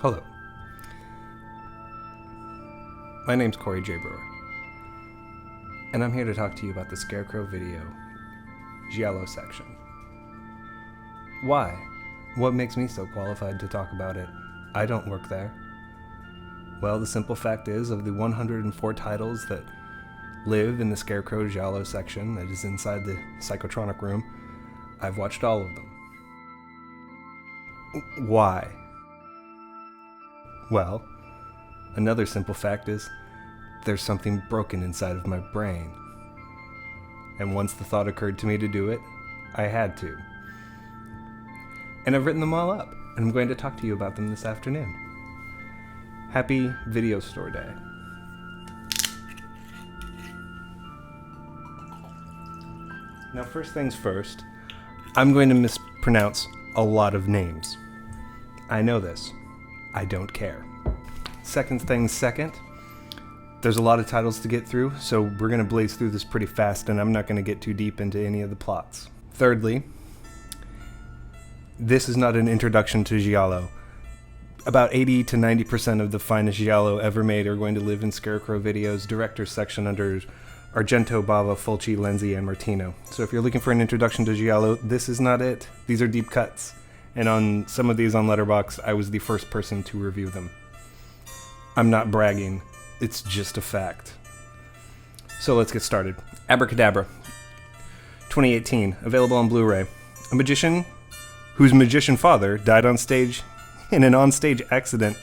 Hello. My name's Corey J. Brewer, and I'm here to talk to you about the Scarecrow video, Giallo section. Why? What makes me so qualified to talk about it? I don't work there. Well, the simple fact is, of the 104 titles that live in the Scarecrow Giallo section that is inside the psychotronic room, I've watched all of them. Why? Well, another simple fact is, there's something broken inside of my brain. And once the thought occurred to me to do it, I had to. And I've written them all up, and I'm going to talk to you about them this afternoon. Happy Video Store Day. Now, first things first, I'm going to mispronounce a lot of names. I know this. I don't care. Second things second, there's a lot of titles to get through, so we're going to blaze through this pretty fast, and I'm not going to get too deep into any of the plots. Thirdly, this is not an introduction to Giallo. About 80 to 90% of the finest Giallo ever made are going to live in Scarecrow Video's director's section under Argento, Bava, Fulci, Lenzi, and Martino. So if you're looking for an introduction to Giallo, this is not it. These are deep cuts. And on some of these on Letterboxd, I was the first person to review them. I'm not bragging. It's just a fact. So let's get started. Abracadabra, 2018, available on Blu-ray. A magician whose magician father died on stage in an onstage accident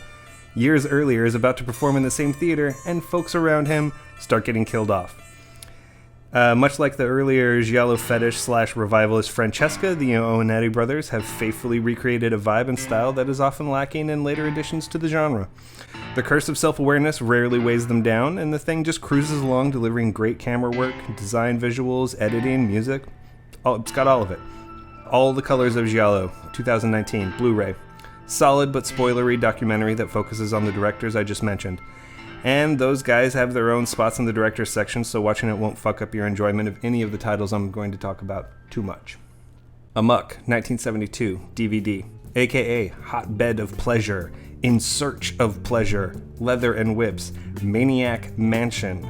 years earlier is about to perform in the same theater, and folks around him start getting killed off. Much like the earlier Giallo fetish/revivalist Francesca, the Onetti brothers have faithfully recreated a vibe and style that is often lacking in later additions to the genre. The curse of self-awareness rarely weighs them down, and the thing just cruises along, delivering great camera work, design, visuals, editing, music. It's got all of it. All the Colors of Giallo, 2019, Blu-ray. Solid but spoilery documentary that focuses on the directors I just mentioned. And those guys have their own spots in the director's section, so watching it won't fuck up your enjoyment of any of the titles I'm going to talk about too much. Amok, 1972, DVD, aka Hotbed of Pleasure, In Search of Pleasure, Leather and Whips, Maniac Mansion.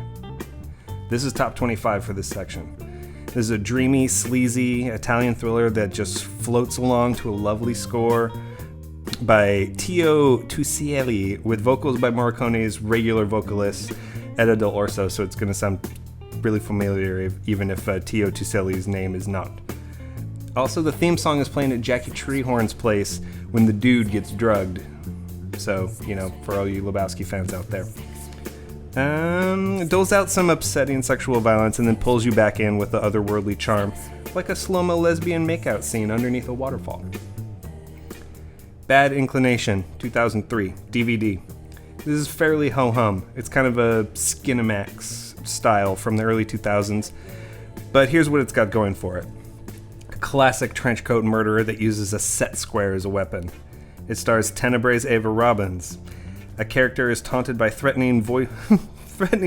This is top 25 for this section. This is a dreamy, sleazy Italian thriller that just floats along to a lovely score by Tio Tusielli, with vocals by Morricone's regular vocalist, Eda Del Orso, so it's going to sound really familiar even if Tio Tusielli's name is not. Also, the theme song is playing at Jackie Treehorn's place when the dude gets drugged. So, for all you Lebowski fans out there. Doles out some upsetting sexual violence and then pulls you back in with the otherworldly charm, like a slow-mo lesbian makeout scene underneath a waterfall. Bad Inclination, 2003, DVD. This is fairly ho-hum. It's kind of a Skinamax style from the early 2000s, but here's what it's got going for it. A classic trenchcoat murderer that uses a set square as a weapon. It stars Tenebre's Ava Robbins. A character is taunted by threatening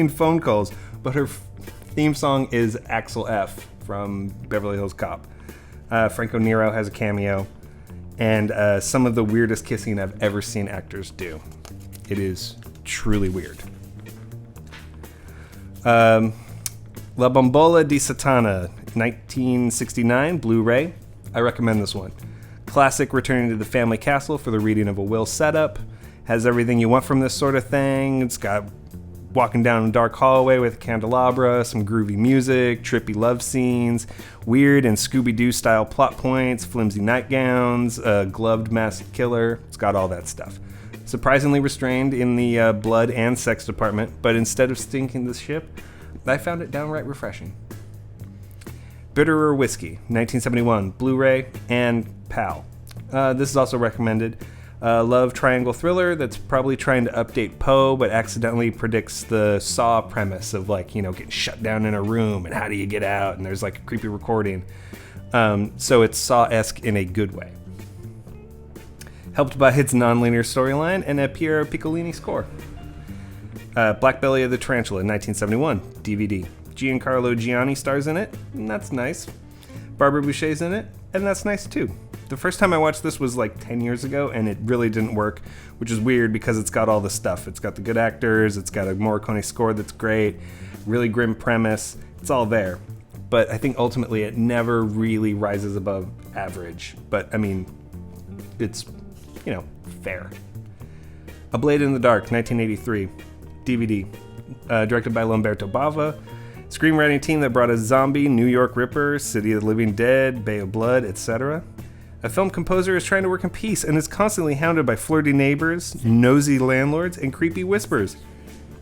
phone calls, but her theme song is Axel F. from Beverly Hills Cop. Franco Nero has a cameo, and some of the weirdest kissing I've ever seen actors do. It is truly weird. La Bombola di Satana, 1969, Blu-ray. I recommend this one. Classic returning to the family castle for the reading of a will setup. Has everything you want from this sort of thing. It's got walking down a dark hallway with a candelabra, some groovy music, trippy love scenes, weird and Scooby-Doo style plot points, flimsy nightgowns, a gloved masked killer. It's got all that stuff. Surprisingly restrained in the blood and sex department, but instead of stinking the ship, I found it downright refreshing. Bitterer Whiskey, 1971, Blu-ray and PAL. This is also recommended. Love triangle thriller that's probably trying to update Poe, but accidentally predicts the Saw premise of getting shut down in a room and how do you get out, and there's a creepy recording. So it's Saw-esque in a good way. Helped by its non-linear storyline and a Piero Piccolini score. Black Belly of the Tarantula, 1971, DVD. Giancarlo Gianni stars in it, and that's nice. Barbara Boucher's in it, and that's nice too. The first time I watched this was like 10 years ago, and it really didn't work, which is weird because it's got all the stuff. It's got the good actors, it's got a Morricone score that's great, really grim premise, it's all there. But I think ultimately it never really rises above average. But I mean, it's, fair. A Blade in the Dark, 1983, DVD, directed by Lamberto Bava. Screenwriting team that brought us Zombie, New York Ripper, City of the Living Dead, Bay of Blood, etc. A film composer is trying to work in peace and is constantly hounded by flirty neighbors, nosy landlords, and creepy whispers.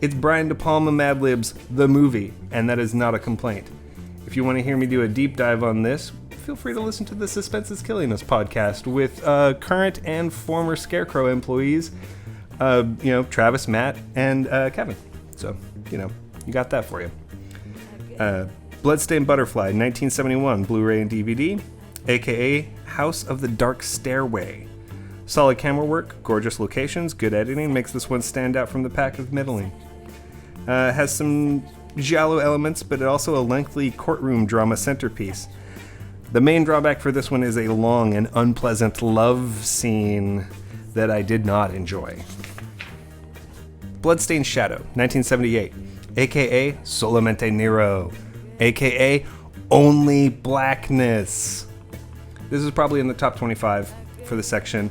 It's Brian De Palma Mad Lib's The Movie, and that is not a complaint. If you want to hear me do a deep dive on this, feel free to listen to the Suspense is Killing Us podcast with current and former Scarecrow employees, Travis, Matt, and Kevin. So, you got that for you. Bloodstained Butterfly, 1971, Blu-ray and DVD, aka House of the Dark Stairway. Solid camera work, gorgeous locations, good editing makes this one stand out from the pack of middling. Has some Giallo elements, but also a lengthy courtroom drama centerpiece. The main drawback for this one is a long and unpleasant love scene that I did not enjoy. Bloodstained Shadow, 1978, aka Solamente Nero, aka Only Blackness. This is probably in the top 25 for the section.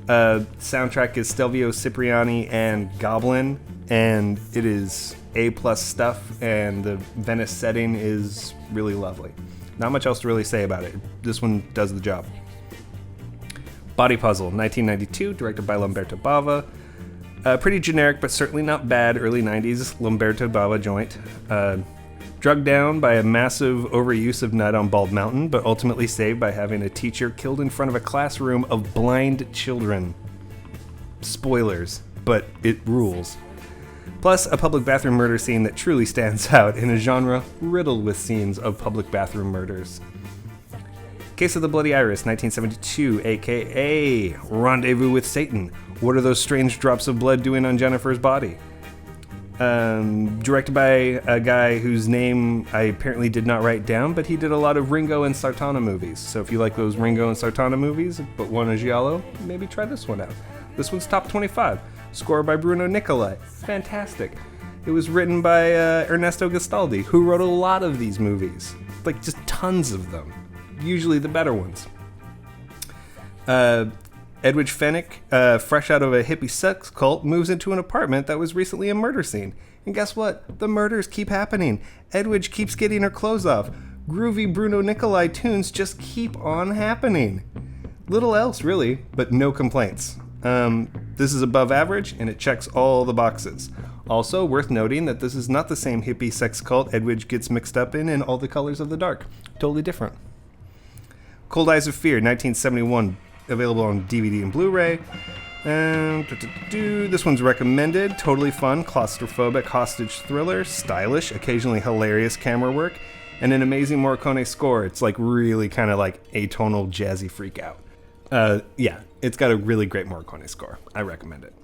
Soundtrack is Stelvio Cipriani and Goblin, and it is A+ stuff, and the Venice setting is really lovely. Not much else to really say about it. This one does the job. Body Puzzle, 1992, directed by Lamberto Bava. Pretty generic, but certainly not bad early 90s Lamberto Bava joint. Drugged down by a massive overuse of Night on Bald Mountain, but ultimately saved by having a teacher killed in front of a classroom of blind children. Spoilers, but it rules. Plus, a public bathroom murder scene that truly stands out in a genre riddled with scenes of public bathroom murders. Case of the Bloody Iris, 1972, aka Rendezvous with Satan. What are those strange drops of blood doing on Jennifer's body? Directed by a guy whose name I apparently did not write down, but he did a lot of Ringo and Sartana movies. So if you like those Ringo and Sartana movies, but want a Giallo, maybe try this one out. This one's top 25. Score by Bruno Nicolai. Fantastic. It was written by Ernesto Gastaldi, who wrote a lot of these movies. Like, just tons of them. Usually the better ones. Edwidge Fenwick, fresh out of a hippie sex cult, moves into an apartment that was recently a murder scene. And guess what? The murders keep happening. Edwidge keeps getting her clothes off. Groovy Bruno Nicolai tunes just keep on happening. Little else, really, but no complaints. This is above average, and it checks all the boxes. Also, worth noting that this is not the same hippie sex cult Edwidge gets mixed up in All the Colors of the Dark. Totally different. Cold Eyes of Fear, 1971, available on DVD and Blu-ray. This one's recommended. Totally fun, claustrophobic hostage thriller, stylish, occasionally hilarious camera work, and an amazing Morricone score. It's like really kind of like atonal, jazzy freak out. It's got a really great Morricone score. I recommend it.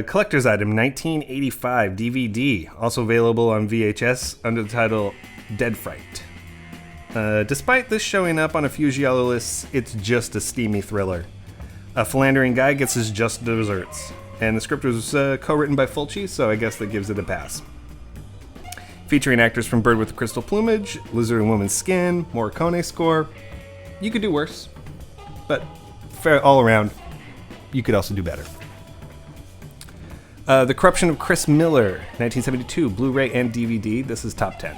Collector's item, 1985 DVD, also available on VHS under the title Dead Fright. Despite this showing up on a few Giallo lists, it's just a steamy thriller. A philandering guy gets his just desserts, and the script was co-written by Fulci, so I guess that gives it a pass. Featuring actors from Bird with the Crystal Plumage, Lizard and Woman's Skin, Morricone score. You could do worse, but fair all around, you could also do better. The Corruption of Chris Miller, 1972, Blu-ray and DVD. This is top 10.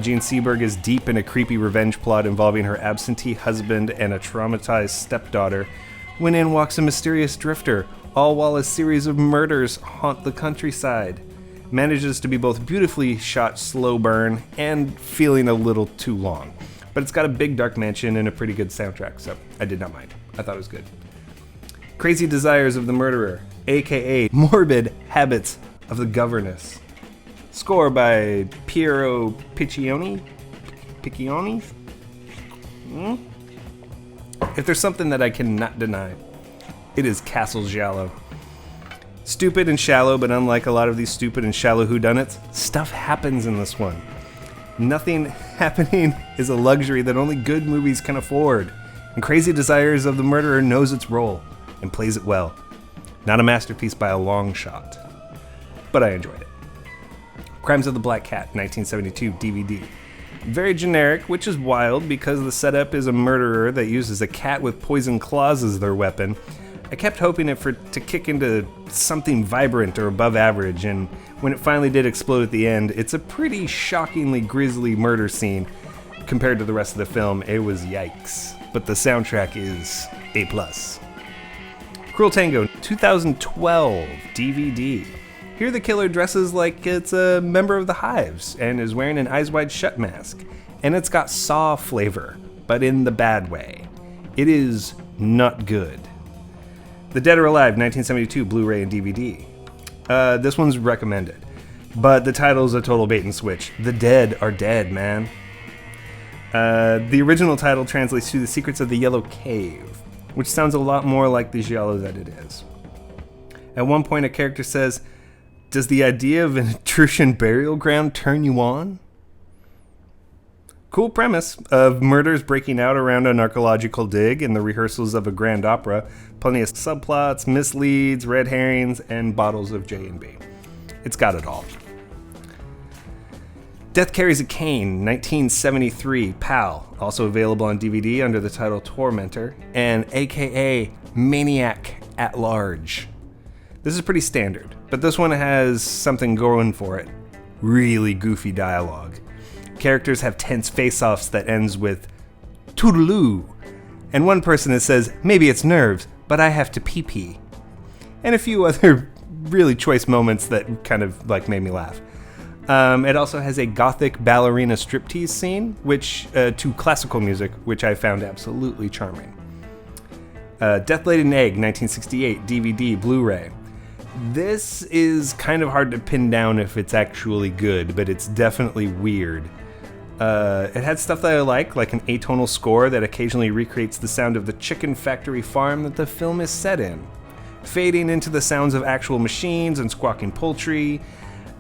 Jean Seberg is deep in a creepy revenge plot involving her absentee husband and a traumatized stepdaughter, when in walks a mysterious drifter, all while a series of murders haunt the countryside. Manages to be both beautifully shot slow burn and feeling a little too long. But it's got a big dark mansion and a pretty good soundtrack, so I did not mind. I thought it was good. Crazy Desires of the Murderer, aka Morbid Habits of the Governess. Score by Piero Piccioni? If there's something that I cannot deny, it is Castle Giallo. Stupid and shallow, but unlike a lot of these stupid and shallow whodunits, stuff happens in this one. Nothing happening is a luxury that only good movies can afford, and Crazy Desires of the Murderer knows its role and plays it well. Not a masterpiece by a long shot, but I enjoyed it. Crimes of the Black Cat, 1972 DVD. Very generic, which is wild because the setup is a murderer that uses a cat with poison claws as their weapon. I kept hoping to kick into something vibrant or above average, and when it finally did explode at the end, it's a pretty shockingly grisly murder scene. Compared to the rest of the film, it was yikes. But the soundtrack is A+. Cruel Tango, 2012 DVD. Here the killer dresses like it's a member of the Hives and is wearing an Eyes Wide Shut mask. And it's got Saw flavor, but in the bad way. It is not good. The Dead or Alive, 1972 Blu-ray and DVD. This one's recommended, but the title's a total bait and switch. The dead are dead, man. The original title translates to The Secrets of the Yellow Cave, which sounds a lot more like the Giallo that it is. At one point, a character says, "Does the idea of an Etruscan burial ground turn you on?" Cool premise of murders breaking out around an archaeological dig and the rehearsals of a grand opera. Plenty of subplots, misleads, red herrings, and bottles of J&B. It's got it all. Death Carries a Cane, 1973, PAL, also available on DVD under the title Tormentor, and AKA Maniac at Large. This is pretty standard, but this one has something going for it. Really goofy dialogue. Characters have tense face-offs that ends with toodaloo, and one person that says, "Maybe it's nerves, but I have to pee-pee." And a few other really choice moments that kind of made me laugh. It also has a gothic ballerina striptease scene, which to classical music, which I found absolutely charming. Death Laid an Egg, 1968, DVD, Blu-ray. This is kind of hard to pin down if it's actually good, but it's definitely weird. It had stuff that I like an atonal score that occasionally recreates the sound of the chicken factory farm that the film is set in, fading into the sounds of actual machines and squawking poultry.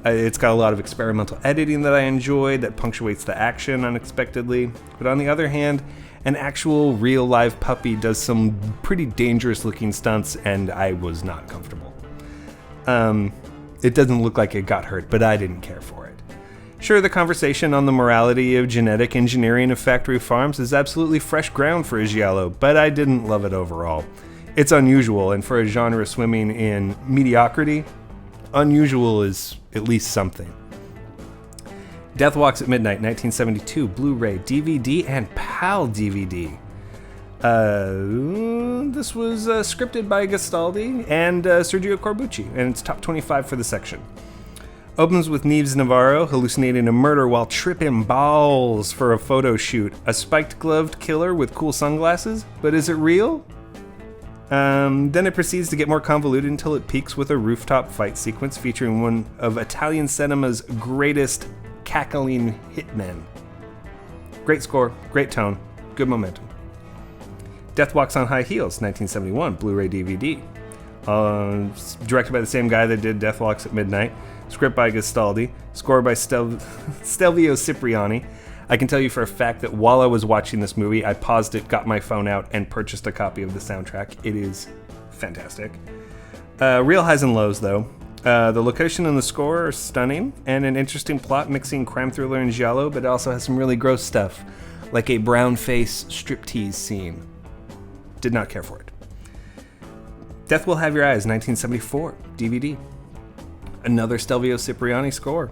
It's got a lot of experimental editing that I enjoyed that punctuates the action unexpectedly. But on the other hand, an actual real live puppy does some pretty dangerous looking stunts, and I was not comfortable. It doesn't look like it got hurt, but I didn't care for it. Sure, the conversation on the morality of genetic engineering of factory farms is absolutely fresh ground for a Giallo, but I didn't love it overall. It's unusual, and for a genre swimming in mediocrity, unusual is at least something. Death Walks at Midnight, 1972, Blu-ray, DVD, and PAL DVD. This was scripted by Gastaldi and Sergio Corbucci, and it's top 25 for the section. Opens with Neves Navarro hallucinating a murder while tripping balls for a photo shoot. A spiked-gloved killer with cool sunglasses? But is it real? Then it proceeds to get more convoluted until it peaks with a rooftop fight sequence featuring one of Italian cinema's greatest cackling hitmen. Great score, great tone, good momentum. Death Walks on High Heels, 1971, Blu-ray DVD. Directed by the same guy that did Death Walks at Midnight. Script by Gastaldi. Score by Stelvio Cipriani. I can tell you for a fact that while I was watching this movie, I paused it, got my phone out, and purchased a copy of the soundtrack. It is fantastic. Real highs and lows, though. The location and the score are stunning, and an interesting plot mixing crime thriller and giallo, but it also has some really gross stuff, like a brown face striptease scene. Did not care for it. Death Will Have Your Eyes, 1974, DVD. Another Stelvio Cipriani score.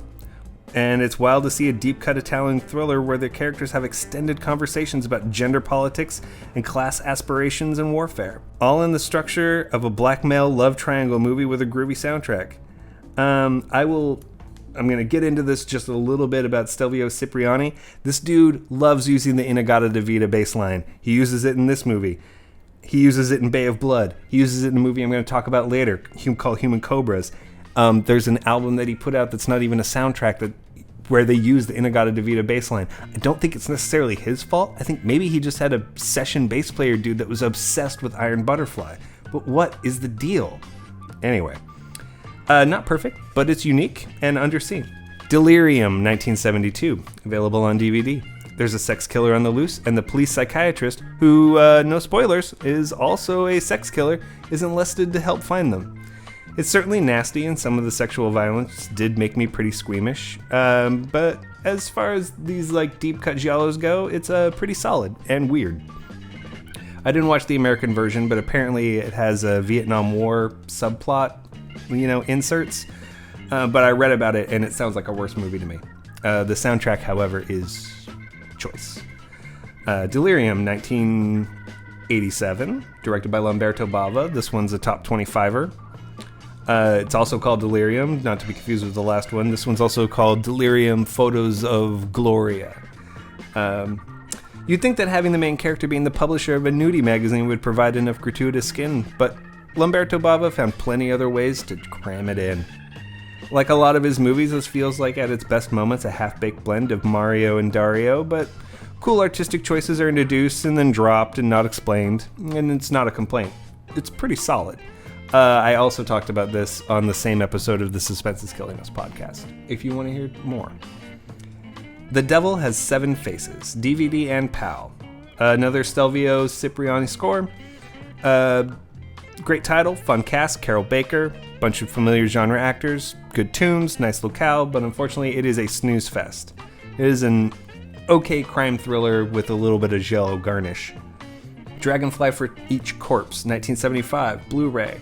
And it's wild to see a deep-cut Italian thriller where the characters have extended conversations about gender politics and class aspirations and warfare. All in the structure of a black male love triangle movie with a groovy soundtrack. I'm going to get into this just a little bit about Stelvio Cipriani. This dude loves using the In-A-Gadda-Da-Vida bass line. He uses it in this movie. He uses it in Bay of Blood. He uses it in a movie I'm going to talk about later called Human Cobras. There's an album that he put out that's not even a soundtrack where they use the In-A-Gadda-Da-Vida bass line. I don't think it's necessarily his fault. I think maybe he just had a session bass player dude that was obsessed with Iron Butterfly. But what is the deal? Anyway, not perfect, but it's unique and underseen. Delirium, 1972, available on DVD. There's a sex killer on the loose, and the police psychiatrist, who, no spoilers, is also a sex killer, is enlisted to help find them. It's certainly nasty, and some of the sexual violence did make me pretty squeamish, but as far as these deep-cut giallos go, it's pretty solid and weird. I didn't watch the American version, but apparently it has a Vietnam War subplot, inserts, but I read about it, and it sounds like a worse movie to me. The soundtrack, however, is choice. Delirium, 1987, directed by Lamberto Bava. This one's a top 25er. It's also called Delirium, not to be confused with the last one. This one's also called Delirium Photos of Gloria. You'd think that having the main character being the publisher of a nudie magazine would provide enough gratuitous skin, but Lamberto Bava found plenty other ways to cram it in. Like a lot of his movies, this feels like at its best moments a half-baked blend of Mario and Dario, but cool artistic choices are introduced and then dropped and not explained, and it's not a complaint. It's pretty solid. I also talked about this on the same episode of the Suspense is Killing Us podcast, if you want to hear more. The Devil Has Seven Faces, DVD and PAL. Another Stelvio Cipriani score. Great title, fun cast, Carol Baker, bunch of familiar genre actors, good tunes, nice locale, but unfortunately it is a snooze fest. It is an okay crime thriller with a little bit of Giallo garnish. Dragonfly for Each Corpse, 1975, Blu-ray.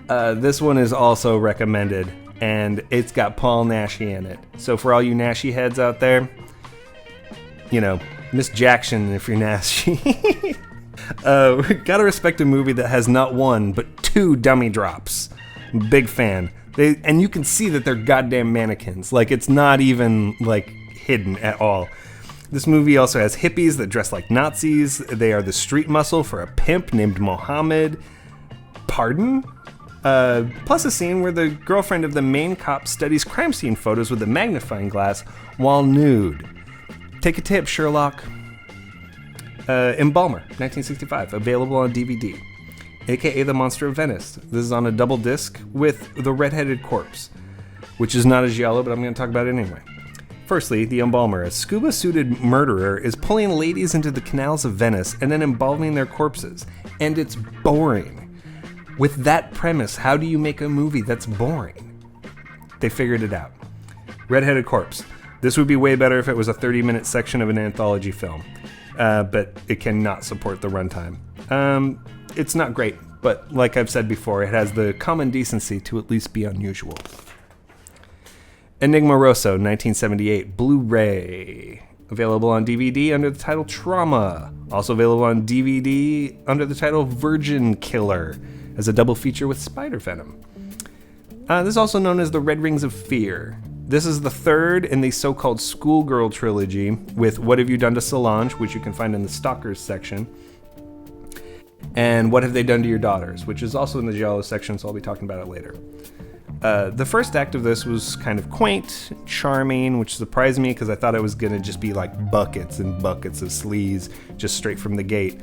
This one is also recommended, and it's got Paul Naschy in it. So for all you Naschy heads out there, Miss Jackson if you're Naschy. Gotta respect a movie that has not one, but two dummy drops. Big fan. And you can see that they're goddamn mannequins. It's not even, hidden at all. This movie also has hippies that dress like Nazis. They are the street muscle for a pimp named Mohammed. Pardon? Plus a scene where the girlfriend of the main cop studies crime scene photos with a magnifying glass while nude. Take a tip, Sherlock. Embalmer, 1965, available on DVD. AKA The Monster of Venice. This is on a double disc with The Red-Headed Corpse, which is not a giallo, but I'm going to talk about it anyway. Firstly, The Embalmer, a scuba-suited murderer, is pulling ladies into the canals of Venice and then embalming their corpses, and it's boring. With that premise, how do you make a movie that's boring? They figured it out. Red-Headed Corpse. This would be way better if it was a 30-minute section of an anthology film, but it cannot support the runtime. It's not great, but like I've said before, it has the common decency to at least be unusual. Enigma Rosso, 1978, Blu-ray. Available on DVD under the title Trauma. Also available on DVD under the title Virgin Killer, as a double feature with Spider Venom. This is also known as the Red Rings of Fear. This is the third in the so-called Schoolgirl trilogy, with What Have You Done to Solange, which you can find in the Stalkers section, and What Have They Done to Your Daughters, which is also in the Giallo section, so I'll be talking about it later. The first act of this was kind of quaint, charming, which surprised me because I thought it was going to just be like buckets and buckets of sleaze just straight from the gate.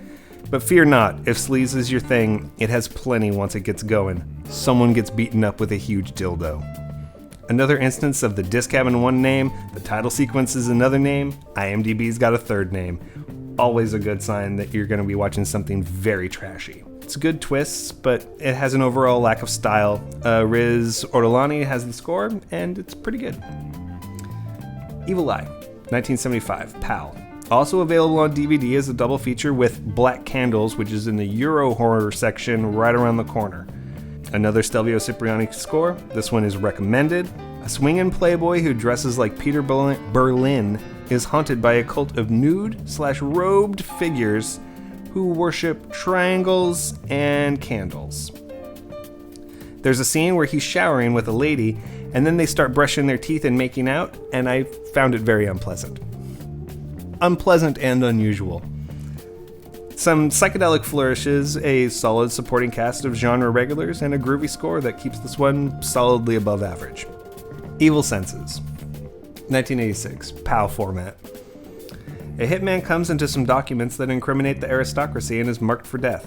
But fear not, if sleaze is your thing, it has plenty once it gets going. Someone gets beaten up with a huge dildo. Another instance of the disc having one name, the title sequence is another name, IMDb's got a third name. Always a good sign that you're going to be watching something very trashy. It's good twists, but it has an overall lack of style. Riz Ortolani has the score, and it's pretty good. Evil Eye, 1975, PAL. Also available on DVD as a double feature with Black Candles, which is in the Euro horror section right around the corner. Another Stelvio Cipriani score. This one is recommended. A swingin' playboy who dresses like Peter Berlin is haunted by a cult of nude/robed figures who worship triangles and candles. There's a scene where he's showering with a lady, and then they start brushing their teeth and making out, and I found it very unpleasant. Unpleasant and unusual. Some psychedelic flourishes, a solid supporting cast of genre regulars, and a groovy score that keeps this one solidly above average. Evil Senses, 1986, PAL format. A hitman comes into some documents that incriminate the aristocracy and is marked for death.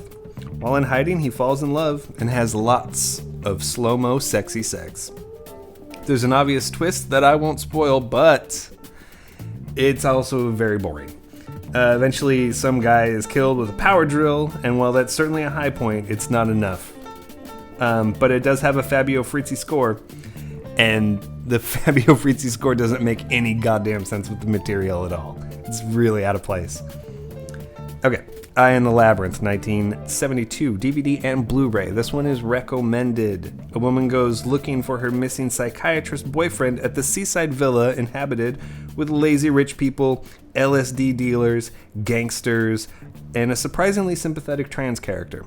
While in hiding, he falls in love and has lots of slow-mo sexy sex. There's an obvious twist that I won't spoil, but it's also very boring. Eventually, some guy is killed with a power drill, and while that's certainly a high point, it's not enough. But it does have a Fabio Frizzi score, and the Fabio Frizzi score doesn't make any goddamn sense with the material at all. It's really out of place. Okay, Eye in the Labyrinth, 1972, DVD and Blu-ray. This one is recommended. A woman goes looking for her missing psychiatrist boyfriend at the seaside villa inhabited with lazy rich people, LSD dealers, gangsters, and a surprisingly sympathetic trans character.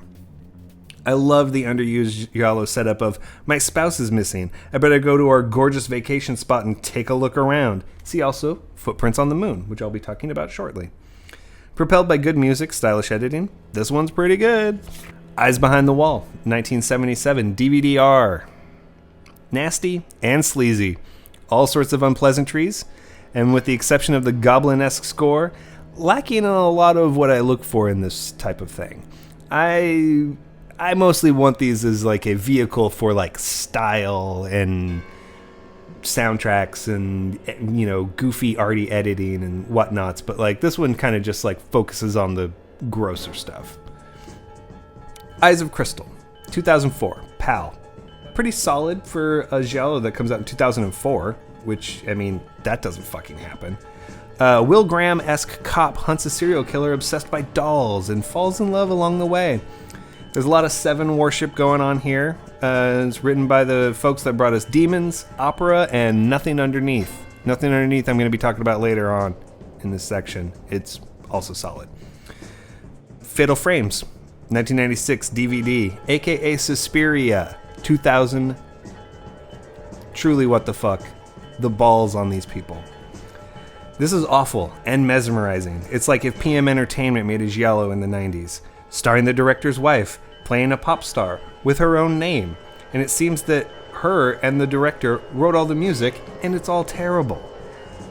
I love the underused Giallo setup of, my spouse is missing, I better go to our gorgeous vacation spot and take a look around. See also Footprints on the Moon, which I'll be talking about shortly. Propelled by good music, stylish editing, this one's pretty good. Eyes Behind the Wall, 1977, DVD-R. Nasty and sleazy. All sorts of unpleasantries, and with the exception of the goblin-esque score, lacking in a lot of what I look for in this type of thing. I mostly want these as like a vehicle for like style and soundtracks and, you know, goofy arty editing and whatnots, but like this one kind of just like focuses on the grosser stuff. Eyes of Crystal, 2004, PAL. Pretty solid for a Giallo that comes out in 2004, which, I mean, that doesn't fucking happen. Will Graham-esque cop hunts a serial killer obsessed by dolls and falls in love along the way. There's a lot of Seven worship going on here. It's written by the folks that brought us Demons, Opera, and Nothing Underneath. Nothing Underneath I'm going to be talking about later on in this section. It's also solid. Fatal Frames, 1996 DVD, aka Suspiria, 2000. Truly what the fuck. The balls on these people. This is awful and mesmerizing. It's like if PM Entertainment made a Giallo in the 90s. Starring the director's wife, playing a pop star with her own name. And it seems that her and the director wrote all the music, and it's all terrible.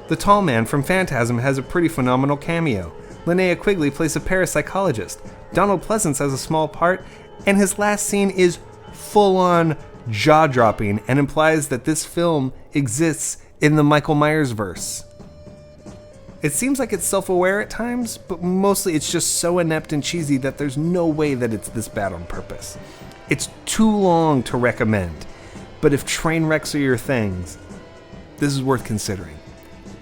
The tall man from Phantasm has a pretty phenomenal cameo. Linnea Quigley plays a parapsychologist. Donald Pleasance has a small part, and his last scene is full-on jaw-dropping and implies that this film exists in the Michael Myers verse. It seems like it's self-aware at times, but mostly it's just so inept and cheesy that there's no way that it's this bad on purpose. It's too long to recommend, but if train wrecks are your things, this is worth considering.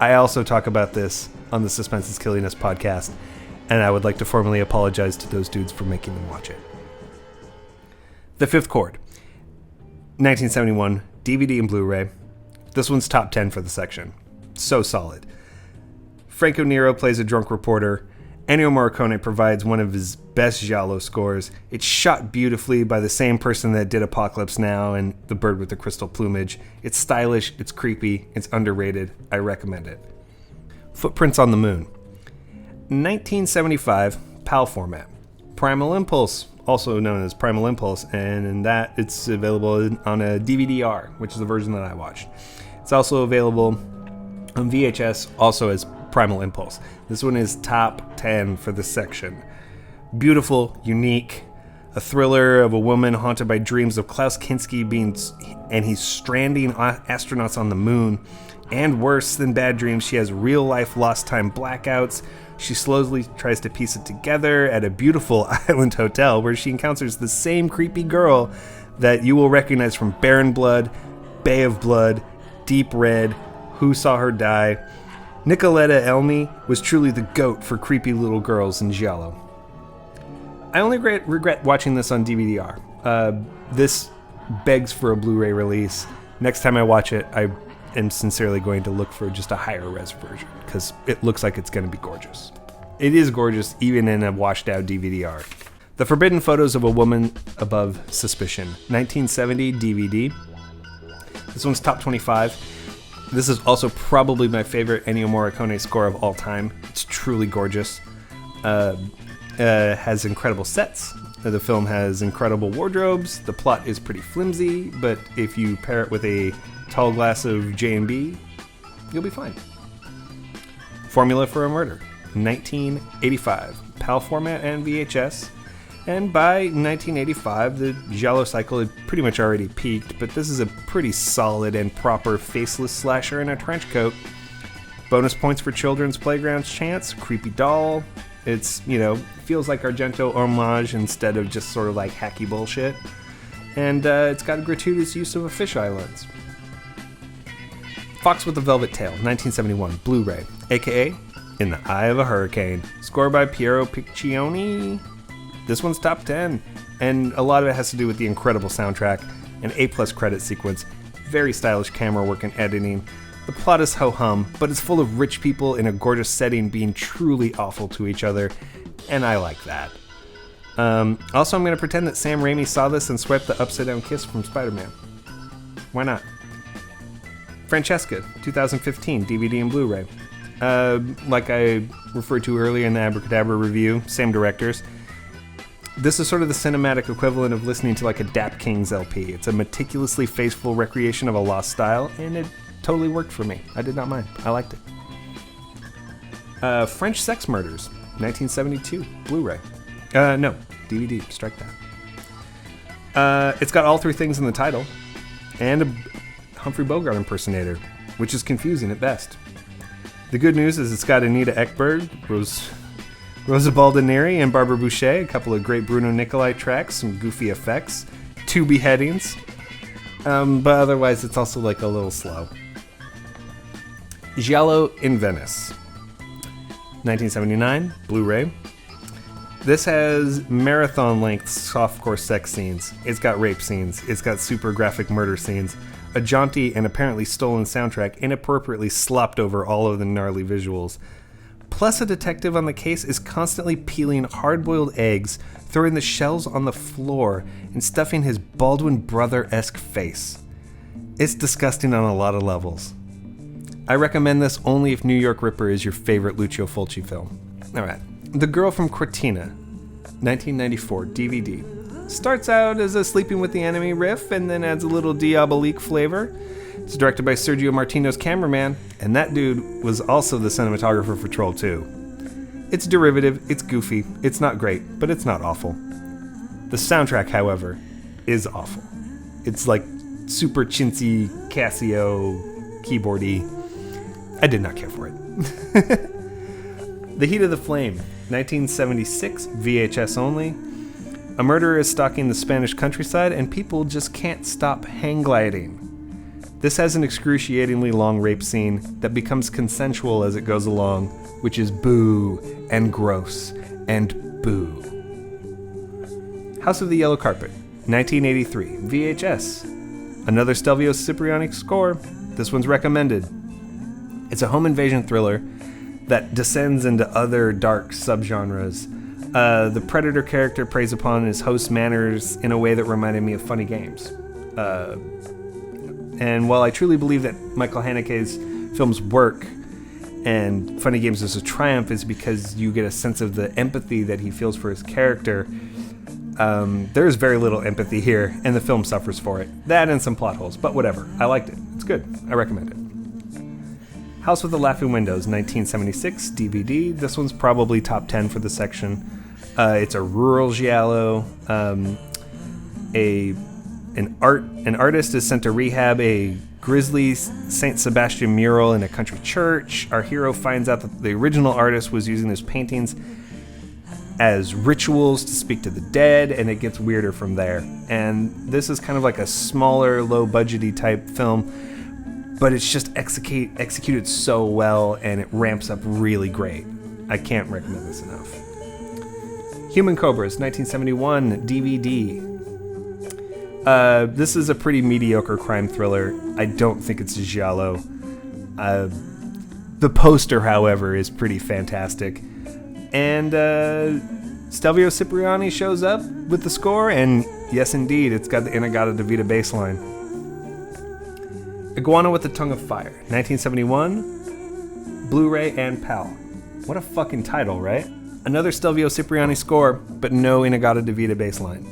I also talk about this on the Suspense is Killing Us podcast, and I would like to formally apologize to those dudes for making them watch it. The Fifth Chord, 1971, DVD and Blu-ray. This one's top 10 for the section. So solid. Franco Nero plays a drunk reporter. Ennio Morricone provides one of his best Giallo scores. It's shot beautifully by the same person that did Apocalypse Now and The Bird with the Crystal Plumage. It's stylish, it's creepy, it's underrated. I recommend it. Footprints on the Moon, 1975, PAL format. Primal Impulse, also known as Primal Impulse, and in that it's available on a DVD-R, which is the version that I watched. It's also available on VHS, also as Primal Impulse. This one is top 10 for this section. Beautiful, unique, a thriller of a woman haunted by dreams of Klaus Kinski and he's stranding astronauts on the moon. And worse than bad dreams, she has real-life lost time blackouts. She slowly tries to piece it together at a beautiful island hotel where she encounters the same creepy girl that you will recognize from Barren Blood, Bay of Blood, Deep Red, Who Saw Her Die. Nicoletta Elmi was truly the goat for creepy little girls in Giallo. I only regret watching this on DVD-R. This begs for a Blu-ray release. Next time I watch it, I am sincerely going to look for just a higher res version because it looks like it's going to be gorgeous. It is gorgeous even in a washed-out DVD-R. The Forbidden Photos of a Woman Above Suspicion, 1970 DVD. This one's top 25. This is also probably my favorite Ennio Morricone score of all time. It's truly gorgeous. Has incredible sets. The film has incredible wardrobes. The plot is pretty flimsy, but if you pair it with a tall glass of J&B, you'll be fine. Formula for a Murder, 1985. PAL format and VHS. And by 1985, the Giallo cycle had pretty much already peaked, but this is a pretty solid and proper faceless slasher in a trench coat. Bonus points for Children's Playground's chance, creepy doll. It's, feels like Argento homage instead of just sort of like hacky bullshit. And it's got a gratuitous use of a fisheye lens. Fox with the Velvet Tail, 1971, Blu-ray, aka In the Eye of a Hurricane. Score by Piero Piccioni. This one's top 10, and a lot of it has to do with the incredible soundtrack, an A-plus credit sequence, very stylish camera work and editing. The plot is ho-hum, but it's full of rich people in a gorgeous setting being truly awful to each other, and I like that. Also, I'm going to pretend that Sam Raimi saw this and swiped the upside-down kiss from Spider-Man. Why not? Francesca, 2015, DVD and Blu-ray. Like I referred to earlier in the Abracadabra review, same directors. This is sort of the cinematic equivalent of listening to like a Dap Kings LP. It's a meticulously faithful recreation of a lost style, and it totally worked for me. I did not mind. I liked it. French Sex Murders, 1972, Blu-ray. No, DVD, strike that. It's got all three things in the title, and a Humphrey Bogart impersonator, which is confusing at best. The good news is it's got Anita Ekberg, Rosa Baldineri, and Barbara Boucher, a couple of great Bruno Nicolai tracks, some goofy effects, 2 beheadings, but otherwise it's also like a little slow. Giallo in Venice, 1979, Blu-ray. This has marathon-length softcore sex scenes. It's got rape scenes. It's got super graphic murder scenes. A jaunty and apparently stolen soundtrack inappropriately slopped over all of the gnarly visuals. Plus, a detective on the case is constantly peeling hard-boiled eggs, throwing the shells on the floor, and stuffing his Baldwin brother-esque face. It's disgusting on a lot of levels. I recommend this only if New York Ripper is your favorite Lucio Fulci film. Alright. The Girl from Cortina, 1994, DVD. Starts out as a Sleeping with the Enemy riff and then adds a little Diabolique flavor. It's directed by Sergio Martino's cameraman, and that dude was also the cinematographer for Troll 2. It's derivative, it's goofy, it's not great, but it's not awful. The soundtrack, however, is awful. It's like super chintzy, Casio, keyboardy. I did not care for it. The Heat of the Flame, 1976, VHS only. A murderer is stalking the Spanish countryside, and people just can't stop hang gliding. This has an excruciatingly long rape scene that becomes consensual as it goes along, which is boo and gross and boo. House of the Yellow Carpet, 1983, VHS. Another Stelvio Cipriani score. This one's recommended. It's a home invasion thriller that descends into other dark subgenres. The Predator character preys upon his host's manners in a way that reminded me of Funny Games. And while I truly believe that Michael Haneke's films work and Funny Games is a triumph is because you get a sense of the empathy that he feels for his character, there is very little empathy here, and the film suffers for it. That and some plot holes, but whatever. I liked it. It's good. I recommend it. House with the Laughing Windows, 1976, DVD. This one's probably top 10 for the section. It's a rural giallo. An artist is sent to rehab a grisly St. Sebastian mural in a country church. Our hero finds out that the original artist was using his paintings as rituals to speak to the dead, and it gets weirder from there. And this is kind of like a smaller, low-budgety type film, but it's just executed so well, and it ramps up really great. I can't recommend this enough. Human Cobras, 1971, DVD. This is a pretty mediocre crime thriller. I don't think it's a giallo. The poster, however, is pretty fantastic. And Stelvio Cipriani shows up with the score, and yes, indeed, it's got the Inagata-Devita bass line. Iguana with the Tongue of Fire, 1971, Blu-ray and PAL. What a fucking title, right? Another Stelvio Cipriani score, but no Inagata-Devita bass line.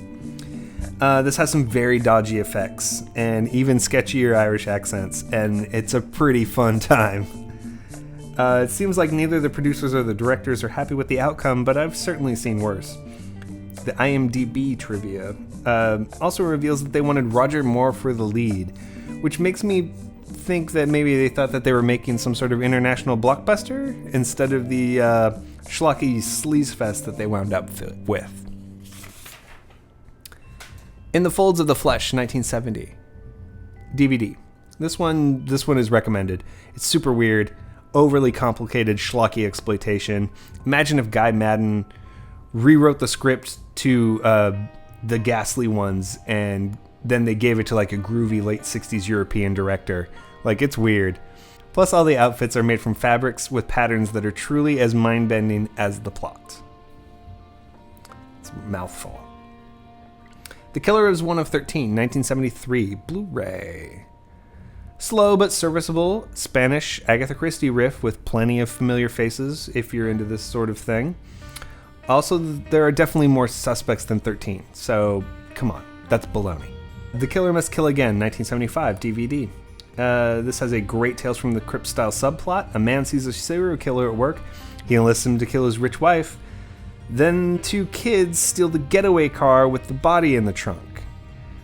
This has some very dodgy effects and even sketchier Irish accents, and it's a pretty fun time. It seems like neither the producers or the directors are happy with the outcome, but I've certainly seen worse. The IMDb trivia also reveals that they wanted Roger Moore for the lead, which makes me think that maybe they thought that they were making some sort of international blockbuster instead of the schlocky sleaze fest that they wound up with. In the Folds of the Flesh, 1970. DVD. This one is recommended. It's super weird, overly complicated schlocky exploitation. Imagine if Guy Madden rewrote the script to the ghastly ones, and then they gave it to like a groovy late 60s European director. Like, it's weird. Plus, all the outfits are made from fabrics with patterns that are truly as mind-bending as the plot. It's a mouthful. The Killer is One of 13, 1973, Blu-ray. Slow but serviceable Spanish Agatha Christie riff with plenty of familiar faces if you're into this sort of thing. Also, there are definitely more suspects than 13, so come on, that's baloney. The Killer Must Kill Again, 1975, DVD. This has a great Tales from the Crypt style subplot. A man sees a serial killer at work. He enlists him to kill his rich wife. Then two kids steal the getaway car with the body in the trunk.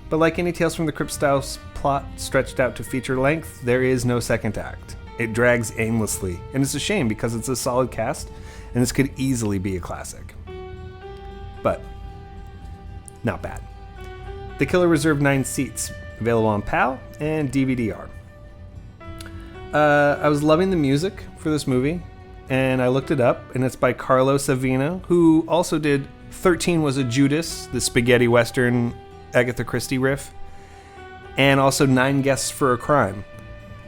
But like any Tales from the Crypt style plot stretched out to feature length, there is no second act. It drags aimlessly, and it's a shame because it's a solid cast, and this could easily be a classic. But not bad. The Killer reserved 9 seats, available on PAL and DVD-R. I was loving the music for this movie, and I looked it up, and it's by Carlo Savino, who also did 13 Was a Judas, the spaghetti western Agatha Christie riff, and also 9 Guests for a Crime.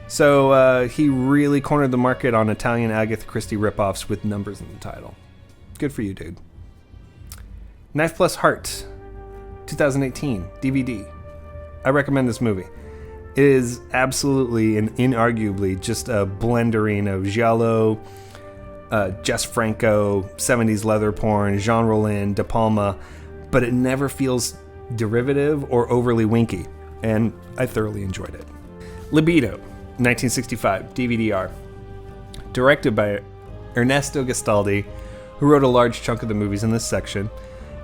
So he really cornered the market on Italian Agatha Christie ripoffs with numbers in the title. Good for you, dude. Knife Plus Heart, 2018, DVD. I recommend this movie. It is absolutely and inarguably just a blendering of Giallo, Jess Franco, 70s leather porn, Jean Rollin, De Palma, but it never feels derivative or overly winky, and I thoroughly enjoyed it. Libido, 1965, DVD-R. Directed by Ernesto Gastaldi, who wrote a large chunk of the movies in this section.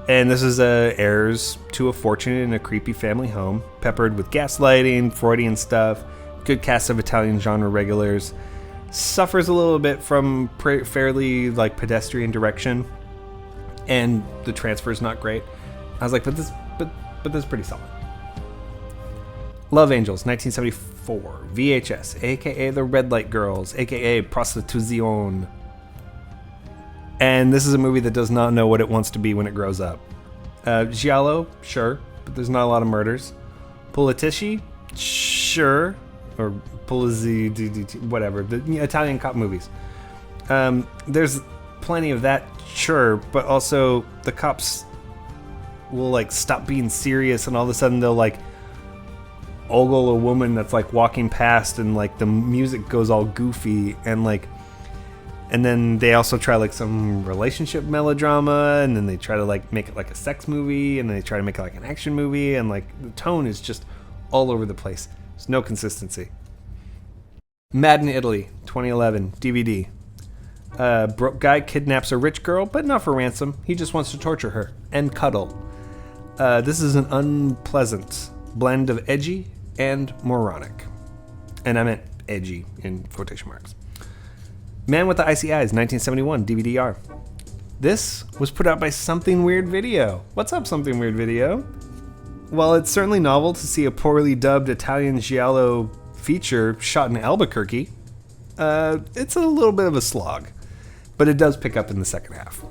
And this is heirs to a fortune in a creepy family home, peppered with gaslighting, Freudian stuff, good cast of Italian genre regulars. Suffers a little bit from fairly like pedestrian direction, and the transfer is not great. I was like, but this is pretty solid. Love Angels, 1974, VHS, aka The Red Light Girls, aka Prostituzione. And this is a movie that does not know what it wants to be when it grows up. Giallo, sure, but there's not a lot of murders. Politici, sure, or Polizzi, whatever, the Italian cop movies. There's plenty of that, sure, but also the cops will like stop being serious, and all of a sudden they'll like ogle a woman that's like walking past, and like the music goes all goofy, and then they also try like some relationship melodrama, and then they try to like make it like a sex movie, and then they try to make it like an action movie, and like the tone is just all over the place. There's no consistency. Mad in Italy, 2011, DVD. Broke guy kidnaps a rich girl, but not for ransom. He just wants to torture her and cuddle. This is an unpleasant blend of edgy and moronic. And I meant edgy in quotation marks. Man with the Icy Eyes, 1971, DVD-R. This was put out by Something Weird Video. What's up, Something Weird Video? While it's certainly novel to see a poorly dubbed Italian Giallo feature shot in Albuquerque, it's a little bit of a slog, but it does pick up in the second half.